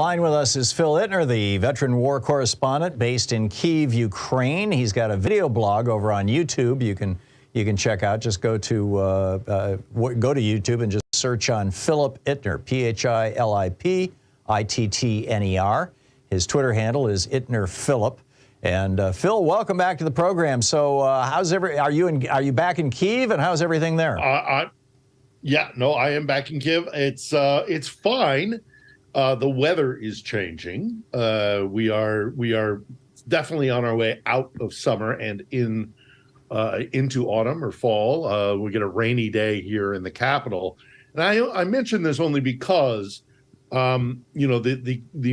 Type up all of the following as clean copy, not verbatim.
Line with us is Phil Ittner, the veteran war correspondent based in Kyiv, Ukraine. He's got a video blog over on YouTube. You can check out. Just go to YouTube and just search on Philip Ittner, Philipittner. His Twitter handle is Ittner Philip. And Phil, welcome back to the program. So, are you back in Kyiv, and how's everything there? Yeah, no, I am back in Kyiv. It's fine. The weather is changing. We are definitely on our way out of summer and into autumn or fall. We get a rainy day here in the capital, and I mention this only because the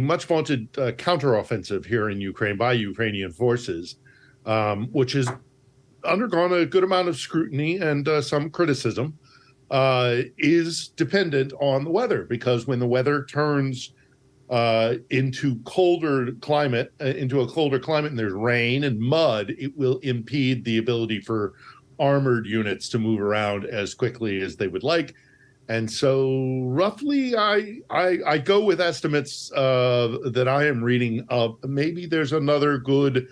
much vaunted counteroffensive here in Ukraine by Ukrainian forces, which has undergone a good amount of scrutiny and some criticism, is dependent on the weather, because when the weather turns into a colder climate and there's rain and mud, it will impede the ability for armored units to move around as quickly as they would like. And so roughly I go with estimates that I am reading of maybe there's another good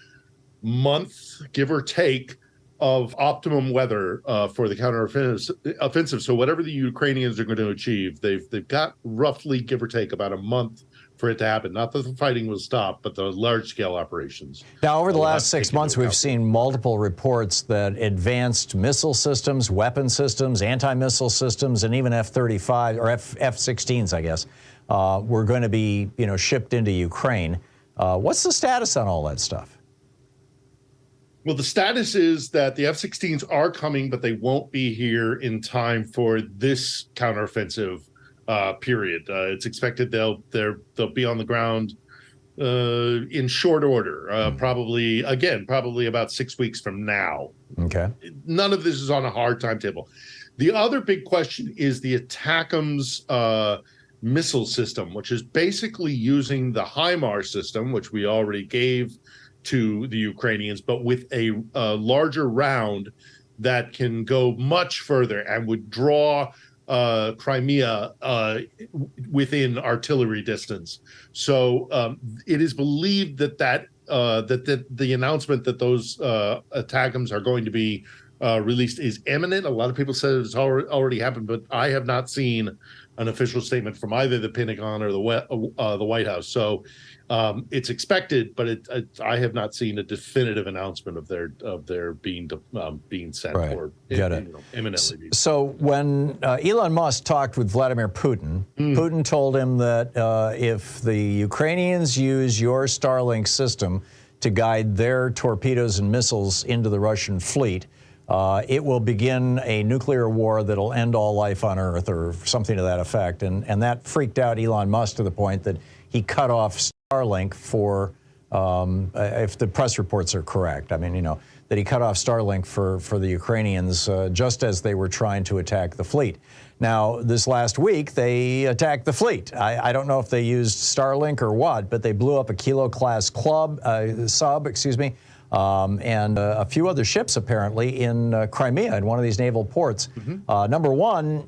month, give or take, of optimum weather for the counteroffensive. So whatever the Ukrainians are going to achieve, they've got roughly, give or take, about a month for it to happen. Not that the fighting will stop, but the large-scale operations. Now, over the last 6 months, we've seen multiple reports that advanced missile systems, weapon systems, anti-missile systems, and even F-35 or F-16s, I guess, were going to be, shipped into Ukraine. What's the status on all that stuff? Well, the status is that the F-16s are coming, but they won't be here in time for this counteroffensive period. It's expected they'll be on the ground in short order, probably about 6 weeks from now. Okay. None of this is on a hard timetable. The other big question is the ATACMS missile system, which is basically using the HIMARS system, which we already gave to the Ukrainians, but with a larger round that can go much further and would draw Crimea within artillery distance. So it is believed that the announcement that those ATACMS are going to be released is imminent. A lot of people said it's already happened, but I have not seen an official statement from either the Pentagon or the White House. So it's expected, but I have not seen a definitive announcement of their being sent, right, or imminently. So when Elon Musk talked with Vladimir Putin, Putin told him that if the Ukrainians use your Starlink system to guide their torpedoes and missiles into the Russian fleet, it will begin a nuclear war that'll end all life on Earth, or something to that effect. And that freaked out Elon Musk to the point that he cut off Starlink for, if the press reports are correct, that he cut off Starlink for the Ukrainians just as they were trying to attack the fleet. Now, this last week, they attacked the fleet. I don't know if they used Starlink or what, but they blew up a Kilo-class sub, and a few other ships, apparently, in Crimea, in one of these naval ports. Number one,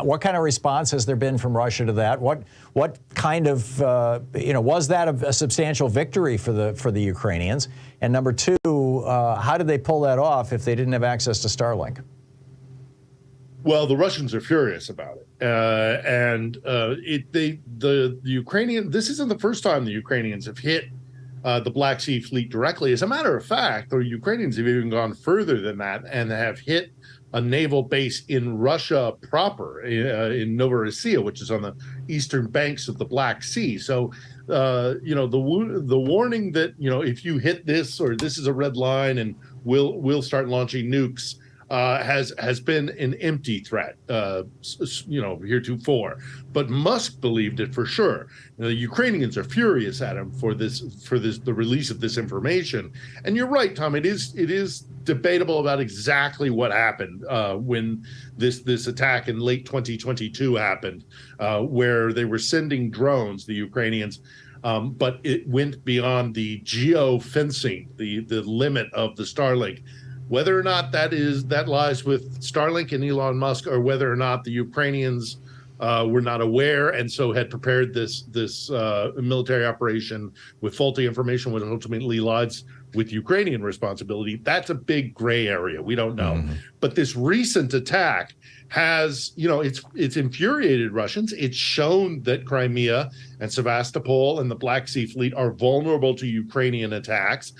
what kind of response has there been from Russia to that? What kind of, was that a substantial victory for the Ukrainians? And number two, how did they pull that off if they didn't have access to Starlink? Well, the Russians are furious about it, the Ukrainian. This isn't the first time the Ukrainians have hit the Black Sea Fleet directly. As a matter of fact, the Ukrainians have even gone further than that and have hit a naval base in Russia proper, in Novorossiya, which is on the eastern banks of the Black Sea. So, the warning that, if you hit this, or this is a red line and we'll start launching nukes, has been an empty threat, heretofore. But Musk believed it for sure. The Ukrainians are furious at him for the release of this information. And you're right, Tom. It is debatable about exactly what happened when this attack in late 2022 happened, where they were sending drones, the Ukrainians. But it went beyond the geo-fencing, the limit of the Starlink. Whether or not that lies with Starlink and Elon Musk, or whether or not the Ukrainians were not aware, and so had prepared this military operation with faulty information, which ultimately lies with Ukrainian responsibility. That's a big gray area. We don't know. But this recent attack has, it's infuriated Russians. It's shown that Crimea and Sevastopol and the Black Sea Fleet are vulnerable to Ukrainian attacks.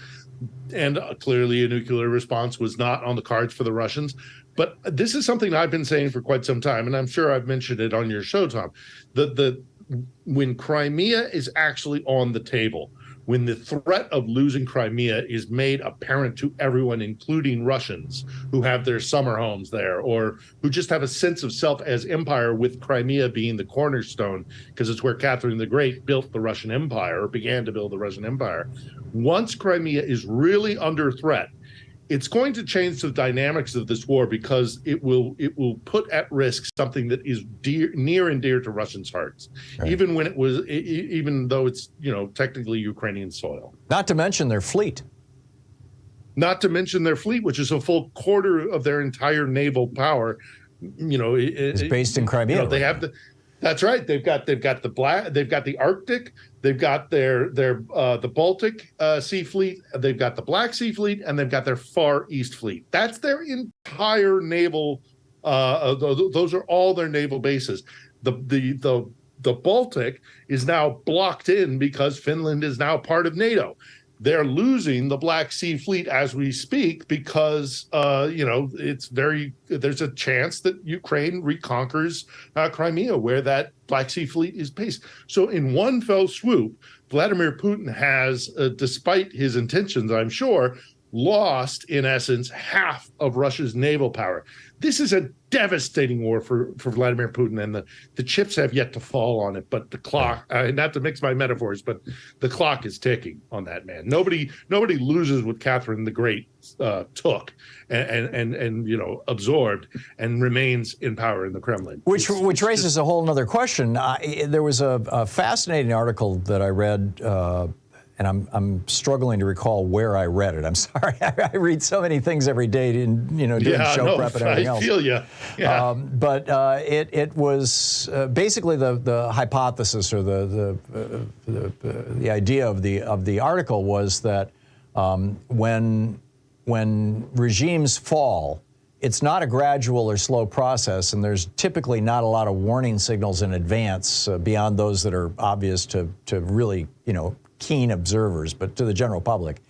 And clearly a nuclear response was not on the cards for the Russians. But this is something I've been saying for quite some time, and I'm sure I've mentioned it on your show, Tom. When Crimea is actually on the table, when the threat of losing Crimea is made apparent to everyone, including Russians who have their summer homes there or who just have a sense of self as empire, with Crimea being the cornerstone, because it's where Catherine the Great built the Russian Empire, or began to build the Russian Empire. Once Crimea is really under threat, it's going to change the dynamics of this war, because it will put at risk something that is near and dear to Russians' hearts, right, even though it's technically Ukrainian soil. Not to mention their fleet. Not to mention their fleet, which is a full quarter of their entire naval power. Is based in Crimea. They have the. That's right. They've got the Arctic, they've got the Baltic Sea Fleet, they've got the Black Sea Fleet, and they've got their Far East Fleet. That's their entire naval. Those are all their naval bases. The Baltic is now blocked in because Finland is now part of NATO. They're losing the Black Sea Fleet as we speak because, there's a chance that Ukraine reconquers Crimea, where that Black Sea Fleet is based. So in one fell swoop, Vladimir Putin has, despite his intentions, I'm sure, lost, in essence, half of Russia's naval power. This is a devastating war for Vladimir Putin, and the chips have yet to fall on it. But the clock, not to mix my metaphors, but the clock is ticking on that man. Nobody loses what Catherine the Great took and absorbed and remains in power in the Kremlin. Which raises a whole other question. There was a fascinating article that I read. And I'm struggling to recall where I read it. I'm sorry. I read so many things every day, doing show prep and everything else. I feel you. Yeah. But it was basically the hypothesis, or the idea of the article was that when regimes fall, it's not a gradual or slow process, and there's typically not a lot of warning signals in advance beyond those that are obvious to really keen observers, but to the general public.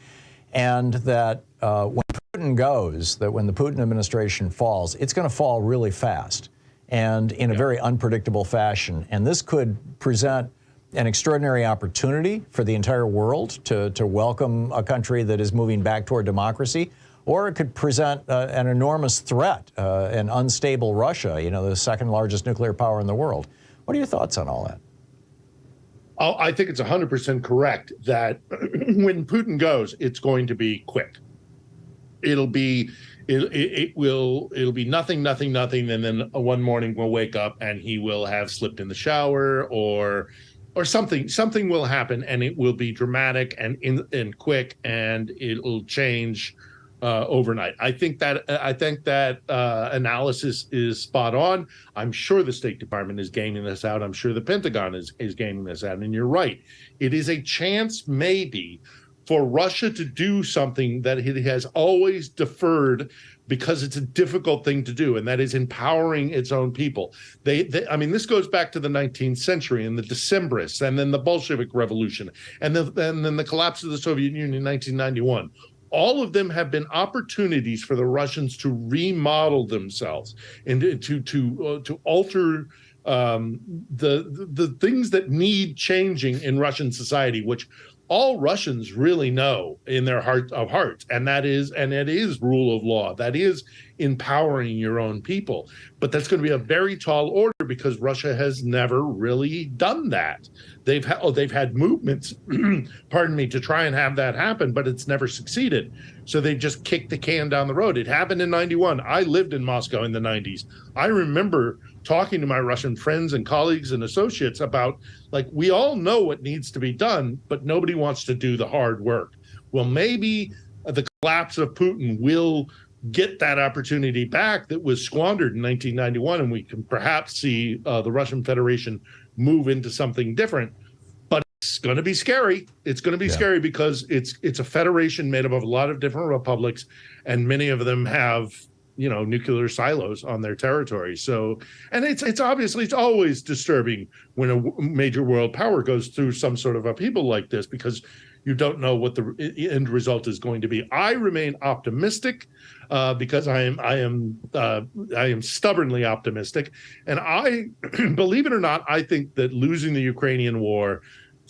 And that when Putin goes, that when the Putin administration falls, it's going to fall really fast and in a very unpredictable fashion. And this could present an extraordinary opportunity for the entire world to welcome a country that is moving back toward democracy, or it could present an enormous threat, an unstable Russia, the second largest nuclear power in the world. What are your thoughts on all that? I think it's 100% correct that when Putin goes, it's going to be quick. It'll be nothing, and then one morning we'll wake up and he will have slipped in the shower, or something will happen, and it will be dramatic and quick, and it'll change overnight. I think that analysis is spot on. I'm sure the State Department is gaming this out. I'm sure the Pentagon is gaming this out. And you're right. It is a chance maybe for Russia to do something that it has always deferred, because it's a difficult thing to do, and that is empowering its own people. This goes back to the 19th century and the Decembrists, and then the Bolshevik Revolution, and then the collapse of the Soviet Union in 1991. All of them have been opportunities for the Russians to remodel themselves and to alter the things that need changing in Russian society, which all Russians really know in their heart of hearts, and it is rule of law. That is empowering your own people. But that's going to be a very tall order, because Russia has never really done that. They've had movements, pardon me, to try and have that happen, but it's never succeeded. So they've just kicked the can down the road. It happened in 91. I lived in Moscow in the 90s. I remember talking to my Russian friends and colleagues and associates about, we all know what needs to be done, but nobody wants to do the hard work. Well, maybe the collapse of Putin will get that opportunity back that was squandered in 1991, and we can perhaps see the Russian Federation move into something different. But it's going to be scary. It's going to be scary because it's a federation made up of a lot of different republics, and many of them have nuclear silos on their territory. So, and it's obviously, it's always disturbing when a major world power goes through some sort of upheaval like this, because you don't know what the end result is going to be. I remain optimistic because I am stubbornly optimistic, and I believe it or not, I think that losing the Ukrainian war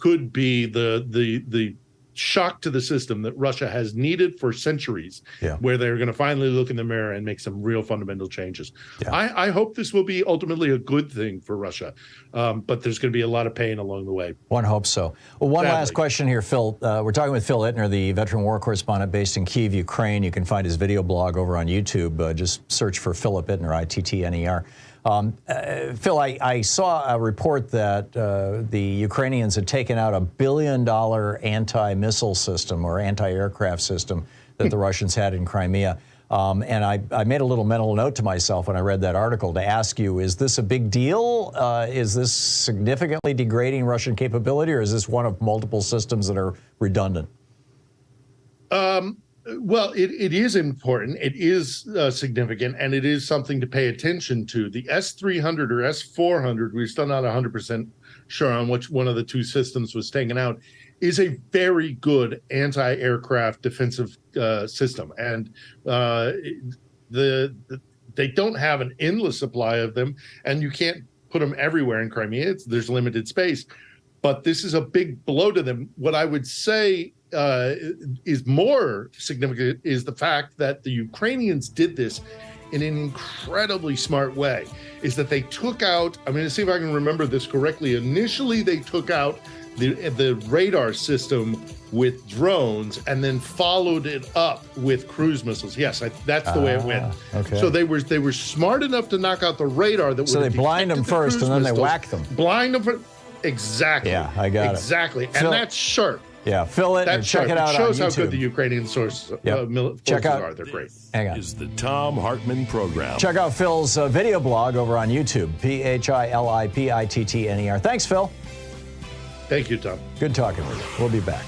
could be the shock to the system that Russia has needed for centuries, where they're going to finally look in the mirror and make some real fundamental changes. I hope this will be ultimately a good thing for Russia, but there's going to be a lot of pain along the way. One hopes so. Well, one last question here, Phil. We're talking with Phil Ittner, the veteran war correspondent based in Kyiv, Ukraine. You can find his video blog over on YouTube. Just search for Philip Ittner, I-T-T-N-E-R. Phil, I saw a report that the Ukrainians had taken out $1 billion anti-missile system or anti-aircraft system that the Russians had in Crimea. And I made a little mental note to myself when I read that article to ask you, is this a big deal? Is this significantly degrading Russian capability, or is this one of multiple systems that are redundant? Well, it is important. It is significant, and it is something to pay attention to. The S-300 or S-400, we're still not 100% sure on which one of the two systems was taken out, is a very good anti-aircraft defensive system. And they don't have an endless supply of them, and you can't put them everywhere in Crimea. There's limited space. But this is a big blow to them. What I would say is more significant is the fact that the Ukrainians did this in an incredibly smart way, is that they took out, I'm going to see if I can remember this correctly. Initially, they took out the radar system with drones and then followed it up with cruise missiles. Yes, that's the way it went. Okay. So they were smart enough to knock out the radar that. So they blind them first and then they whack them. Blind them first. Exactly. Yeah, I got it. Exactly. And that's sharp. Yeah, Phil Ittner, check it out on YouTube. It shows how good the Ukrainian forces are. They're great. Hang on. Is the Thom Hartmann Program. Check out Phil's video blog over on YouTube, PHILIPITTNER. Thanks, Phil. Thank you, Tom. Good talking with you. We'll be back.